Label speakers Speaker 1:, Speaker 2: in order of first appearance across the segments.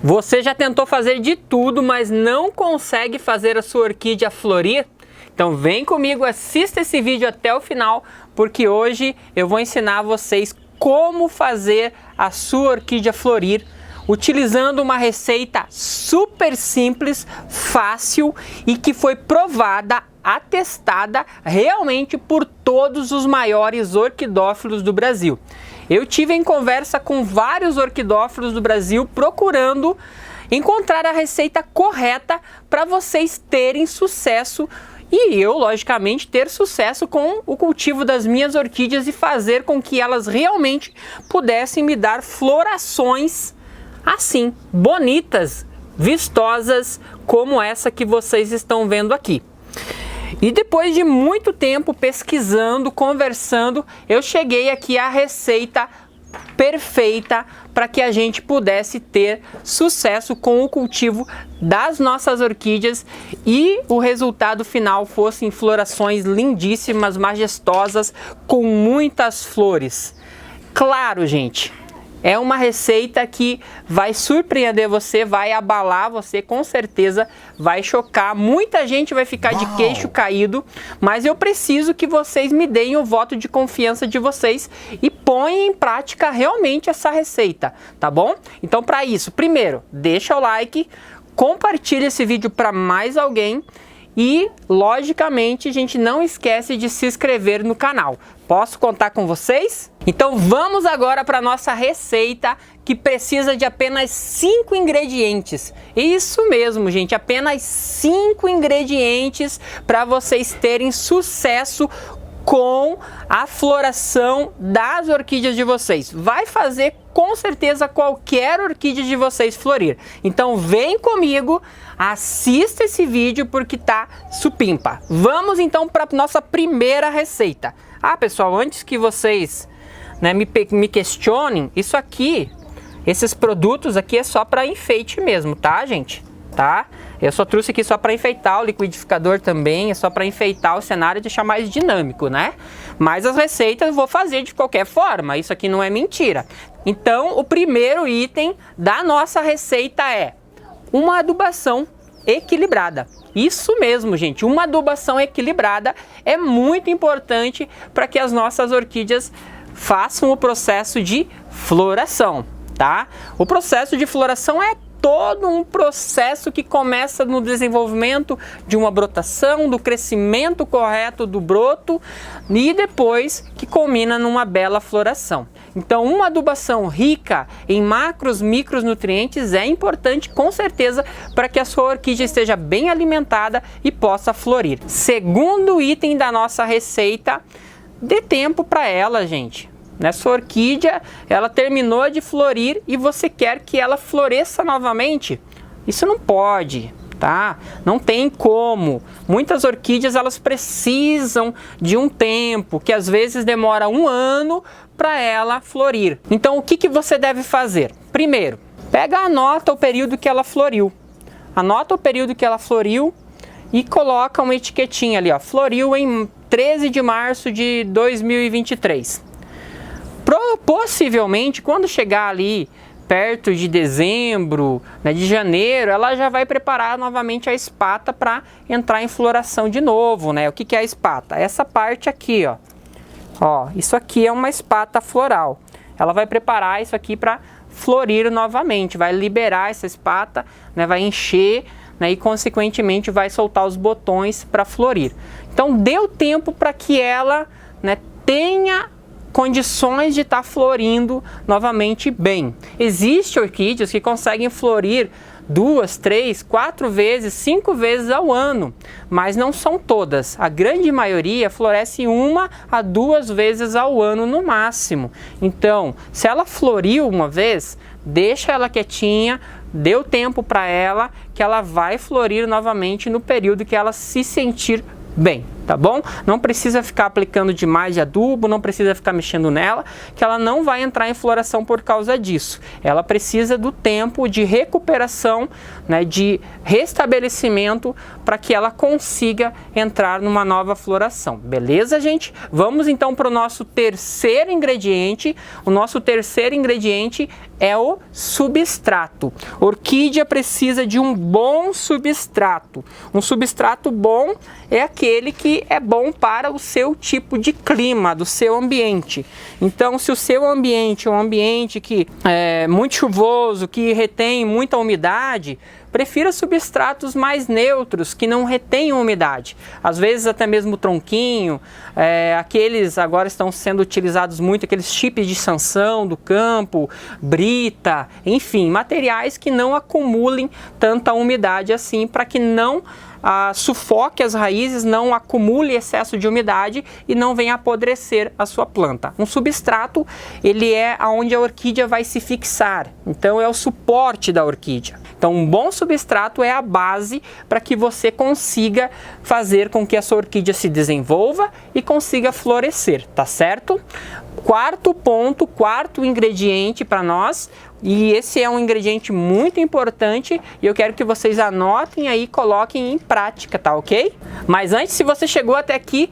Speaker 1: Você já tentou fazer de tudo, mas não consegue fazer a sua orquídea florir? Então vem comigo, assista esse vídeo até o final, porque hoje eu vou ensinar vocês como fazer a sua orquídea florir, utilizando uma receita super simples, fácil e que foi provada, atestada realmente por todos os maiores orquidófilos do Brasil. Eu tive em conversa com vários orquidófilos do Brasil procurando encontrar a receita correta para vocês terem sucesso e eu, logicamente, ter sucesso com o cultivo das minhas orquídeas e fazer com que elas realmente pudessem me dar florações assim, bonitas, vistosas, como essa que vocês estão vendo aqui. E depois de muito tempo pesquisando, conversando, eu cheguei aqui à receita perfeita para que a gente pudesse ter sucesso com o cultivo das nossas orquídeas e o resultado final fossem florações lindíssimas, majestosas, com muitas flores. Claro, gente, é uma receita que vai surpreender você, vai abalar você, com certeza vai chocar. Muita gente vai ficar de queixo caído, mas eu preciso que vocês me deem o voto de confiança de vocês e ponham em prática realmente essa receita, tá bom? Então, para isso, primeiro, deixa o like, compartilha esse vídeo para mais alguém e, logicamente, a gente não esquece de se inscrever no canal. Posso contar com vocês? Então vamos agora para a nossa receita, que precisa de apenas 5 ingredientes. Isso mesmo, gente, apenas 5 ingredientes para vocês terem sucesso com a floração das orquídeas de vocês. Vai fazer com certeza qualquer orquídea de vocês florir. Então vem comigo, assista esse vídeo porque tá supimpa. Vamos então para nossa primeira receita. Ah, pessoal, antes que vocês me questionem, isso aqui, esses produtos aqui é só para enfeite mesmo, tá, gente? Tá? Eu só trouxe aqui só para enfeitar, o liquidificador também é só para enfeitar o cenário e deixar mais dinâmico, né? Mas as receitas eu vou fazer de qualquer forma, isso aqui não é mentira. Então, o primeiro item da nossa receita é uma adubação equilibrada. Isso mesmo, gente, uma adubação equilibrada é muito importante para que as nossas orquídeas façam o processo de floração, tá? O processo de floração é todo um processo que começa no desenvolvimento de uma brotação, do crescimento correto do broto e depois que culmina numa bela floração. Então, uma adubação rica em macros, micros nutrientes é importante com certeza para que a sua orquídea esteja bem alimentada e possa florir. Segundo item da nossa receita, dê tempo para ela, gente. Sua orquídea, ela terminou de florir e você quer que ela floresça novamente? Isso não pode, tá? Não tem como. Muitas orquídeas, elas precisam de um tempo, que às vezes demora 1 ano para ela florir. Então, o que você deve fazer? Primeiro, anota o período que ela floriu. Anota o período que ela floriu e coloca uma etiquetinha ali, ó. Floriu em 13 de março de 2023. Possivelmente, quando chegar ali perto de dezembro, de janeiro, ela já vai preparar novamente a espata para entrar em floração de novo, O que é a espata? Essa parte aqui, ó, isso aqui é uma espata floral. Ela vai preparar isso aqui para florir novamente, vai liberar essa espata, vai encher, e consequentemente vai soltar os botões para florir. Então deu tempo para que ela, tenha condições de estar florindo novamente bem. Existem orquídeas que conseguem florir 2, 3, 4 vezes, 5 vezes ao ano, mas não são todas. A grande maioria floresce 1 a 2 vezes ao ano no máximo. Então, se ela floriu uma vez, deixa ela quietinha, deu tempo para ela, que ela vai florir novamente no período que ela se sentir bem. tá bom? Não precisa ficar aplicando demais de adubo, não precisa ficar mexendo nela, que ela não vai entrar em floração por causa disso. Ela precisa do tempo de recuperação, né, de restabelecimento, para que ela consiga entrar numa nova floração. Beleza, gente? Vamos então para o nosso terceiro ingrediente. O nosso terceiro ingrediente é o substrato. Orquídea precisa de um bom substrato. Um substrato bom é aquele que é bom para o seu tipo de clima, do seu ambiente. Então, se o seu ambiente é um ambiente que é muito chuvoso, que retém muita umidade, prefira substratos mais neutros, que não retenham umidade. Às vezes até mesmo tronquinho, aqueles agora estão sendo utilizados muito, aqueles chips de sanção do campo, brita, enfim, materiais que não acumulem tanta umidade assim, para que não sufoque as raízes, não acumule excesso de umidade e não venha apodrecer a sua planta. Um substrato, ele é onde a orquídea vai se fixar, então é o suporte da orquídea. Então um bom substrato é a base para que você consiga fazer com que a sua orquídea se desenvolva e consiga florescer, tá certo? Quarto ponto, quarto ingrediente para nós, e esse é um ingrediente muito importante e eu quero que vocês anotem aí e coloquem em prática, tá ok? Mas antes, se você chegou até aqui,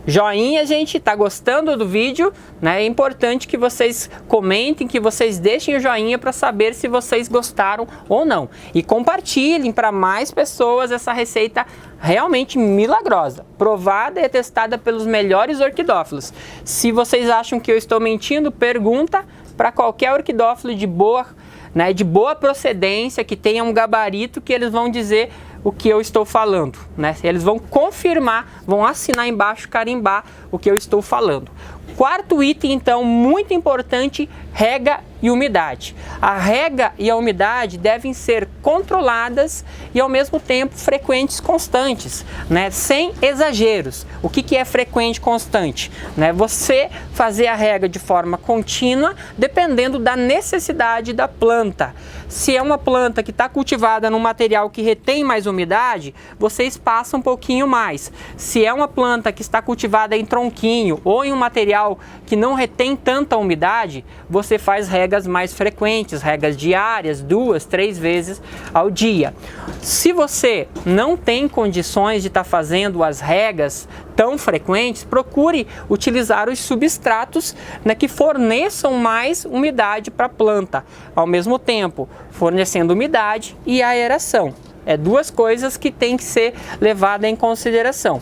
Speaker 1: joinha, gente, tá gostando do vídeo, né? É importante que vocês comentem, que vocês deixem o joinha para saber se vocês gostaram ou não. E compartilhem para mais pessoas essa receita realmente milagrosa, provada e testada pelos melhores orquidófilos. Se vocês acham que eu estou mentindo, pergunta para qualquer orquidófilo de boa, né, de boa procedência, que tenha um gabarito, que eles vão dizer o que eu estou falando, né? Eles vão confirmar, vão assinar embaixo, carimbar o que eu estou falando. Quarto item, então, muito importante, rega e umidade. A rega e a umidade devem ser controladas e ao mesmo tempo frequentes, constantes, né? Sem exageros. O que é frequente, constante? Né? Você fazer a rega de forma contínua, dependendo da necessidade da planta. Se é uma planta que está cultivada num material que retém mais umidade, você espaça um pouquinho mais. Se é uma planta que está cultivada em tronquinho ou em um material que não retém tanta umidade, você faz regas mais frequentes, regas diárias, 2, 3 vezes ao dia. Se você não tem condições de estar fazendo as regas tão frequentes, procure utilizar os substratos, né, que forneçam mais umidade para a planta, ao mesmo tempo fornecendo umidade e aeração. É duas coisas que tem que ser levada em consideração.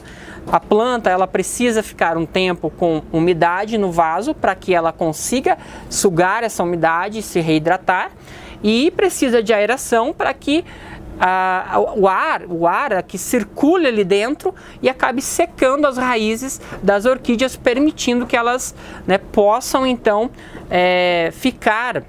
Speaker 1: A planta, ela precisa ficar um tempo com umidade no vaso para que ela consiga sugar essa umidade e se reidratar, e precisa de aeração para que o ar que circule ali dentro e acabe secando as raízes das orquídeas, permitindo que elas, né, possam então ficar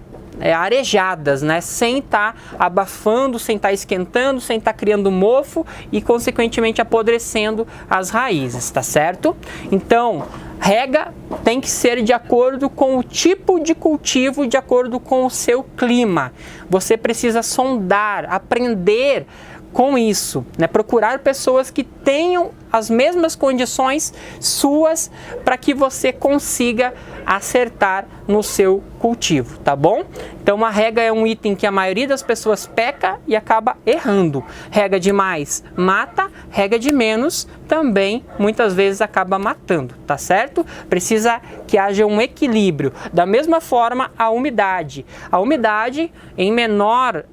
Speaker 1: arejadas, né, sem estar abafando, sem estar esquentando, sem estar criando mofo e consequentemente apodrecendo as raízes, tá certo? Então, rega tem que ser de acordo com o tipo de cultivo, de acordo com o seu clima. Você precisa sondar, aprender com isso, né? Procurar pessoas que tenham as mesmas condições suas para que você consiga acertar no seu cultivo, tá bom? Então a rega é um item que a maioria das pessoas peca e acaba errando. Rega demais mata, rega de menos também muitas vezes acaba matando, tá certo? Precisa que haja um equilíbrio. Da mesma forma, a umidade. A umidade em menor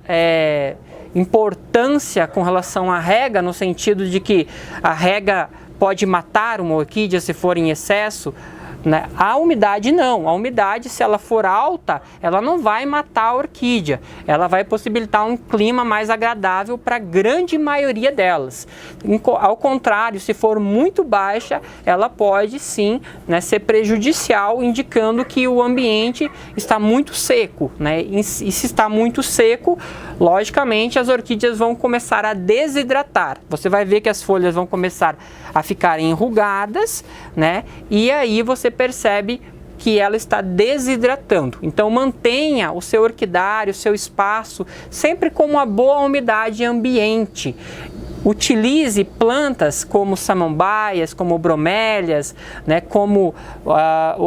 Speaker 1: importância com relação à rega, no sentido de que a rega pode matar uma orquídea se for em excesso, né? A umidade não. A umidade, se ela for alta, ela não vai matar a orquídea. Ela vai possibilitar um clima mais agradável para a grande maioria delas. Ao contrário, se for muito baixa, ela pode sim, né, ser prejudicial, indicando que o ambiente está muito seco, né? E se está muito seco, logicamente as orquídeas vão começar a desidratar. Você vai ver que as folhas vão começar a ficar enrugadas, né? E aí você percebe que ela está desidratando. Então mantenha o seu orquidário, o seu espaço sempre com uma boa umidade ambiente. utilize plantas como samambaias, como bromélias, né, como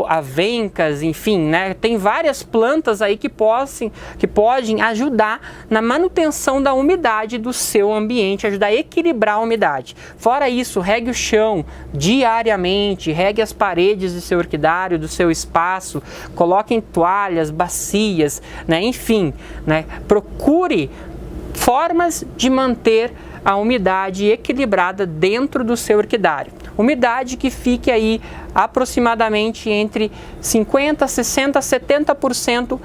Speaker 1: avencas, enfim, né, tem várias plantas aí que podem ajudar na manutenção da umidade do seu ambiente, ajudar a equilibrar a umidade. Fora isso, regue o chão diariamente, regue as paredes do seu orquidário, do seu espaço, coloque em toalhas, bacias, né, enfim, né, procure formas de manter a umidade equilibrada dentro do seu orquidário. Umidade que fique aí aproximadamente entre 50%, 60%, 70%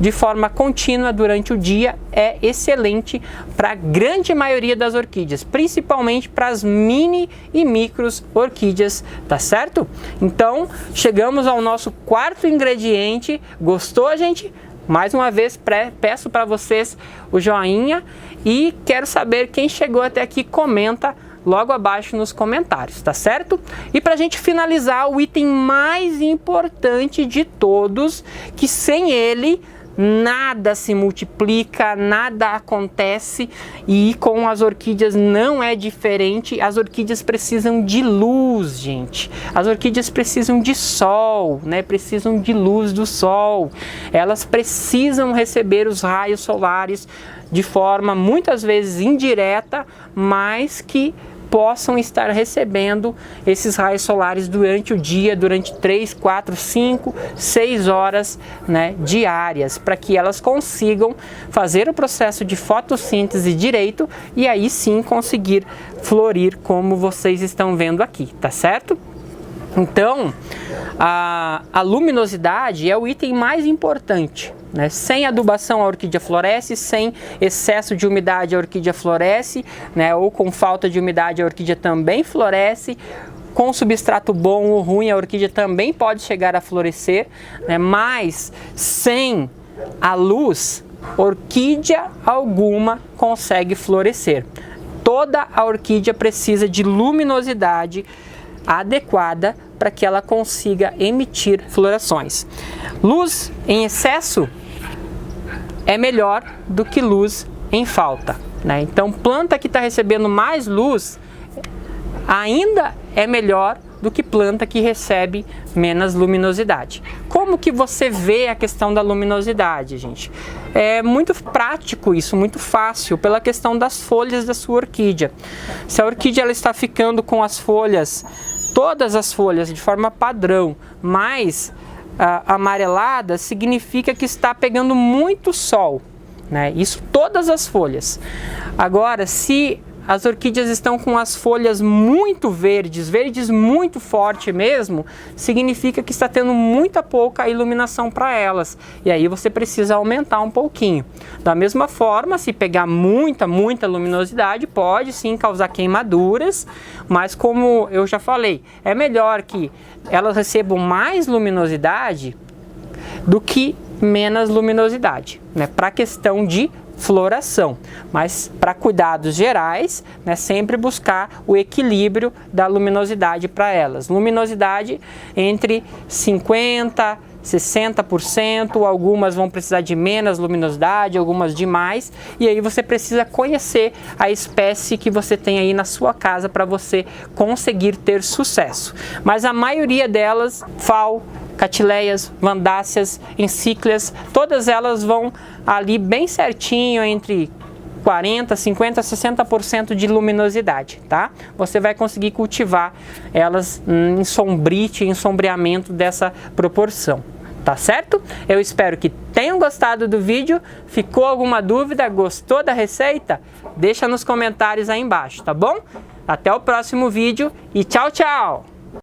Speaker 1: de forma contínua durante o dia é excelente para a grande maioria das orquídeas, principalmente para as mini e micros orquídeas, tá certo? Então, chegamos ao nosso quarto ingrediente. Gostou, gente? Mais uma vez, peço para vocês o joinha e quero saber quem chegou até aqui, comenta logo abaixo nos comentários, tá certo? E para a gente finalizar, o item mais importante de todos, que sem ele nada se multiplica, nada acontece, e com as orquídeas não é diferente. As orquídeas precisam de luz, gente. As orquídeas precisam de sol, né? Precisam de luz do sol. Elas precisam receber os raios solares de forma muitas vezes indireta, mas que possam estar recebendo esses raios solares durante o dia, durante 3, 4, 5, 6 horas, né, diárias, para que elas consigam fazer o processo de fotossíntese direito e aí sim conseguir florir como vocês estão vendo aqui, tá certo? Então, a luminosidade é o item mais importante, né? Sem adubação a orquídea floresce, sem excesso de umidade a orquídea floresce, né? Ou com falta de umidade a orquídea também floresce. Com substrato bom ou ruim a orquídea também pode chegar a florescer, né? Mas sem a luz, orquídea alguma consegue florescer. Toda a orquídea precisa de luminosidade adequada para que ela consiga emitir florações. Luz em excesso é melhor do que luz em falta, né? Então, planta que está recebendo mais luz ainda é melhor do que planta que recebe menos luminosidade. Como que você vê a questão da luminosidade, gente? É muito prático isso, muito fácil, pela questão das folhas da sua orquídea. Se a orquídea ela está ficando com as folhas, todas as folhas de forma padrão, mais amarelada, significa que está pegando muito sol, né? Isso todas as folhas. Agora, se as orquídeas estão com as folhas muito verdes, verdes muito forte mesmo, significa que está tendo muita pouca iluminação para elas. E aí você precisa aumentar um pouquinho. Da mesma forma, se pegar muita luminosidade, pode sim causar queimaduras, mas como eu já falei, é melhor que elas recebam mais luminosidade do que menos luminosidade, né? Para a questão de floração, mas para cuidados gerais, né, sempre buscar o equilíbrio da luminosidade para elas. Luminosidade entre 50%, 60%, algumas vão precisar de menos luminosidade, algumas de mais, e aí você precisa conhecer a espécie que você tem aí na sua casa para você conseguir ter sucesso. Mas a maioria delas, FAO, Catileias, Vandáceas, Encíclias, todas elas vão ali bem certinho entre 40%, 50%, 60% de luminosidade, tá? Você vai conseguir cultivar elas em sombrite, em sombreamento dessa proporção, tá certo? Eu espero que tenham gostado do vídeo. Ficou alguma dúvida? Gostou da receita? Deixa nos comentários aí embaixo, tá bom? Até o próximo vídeo e tchau, tchau!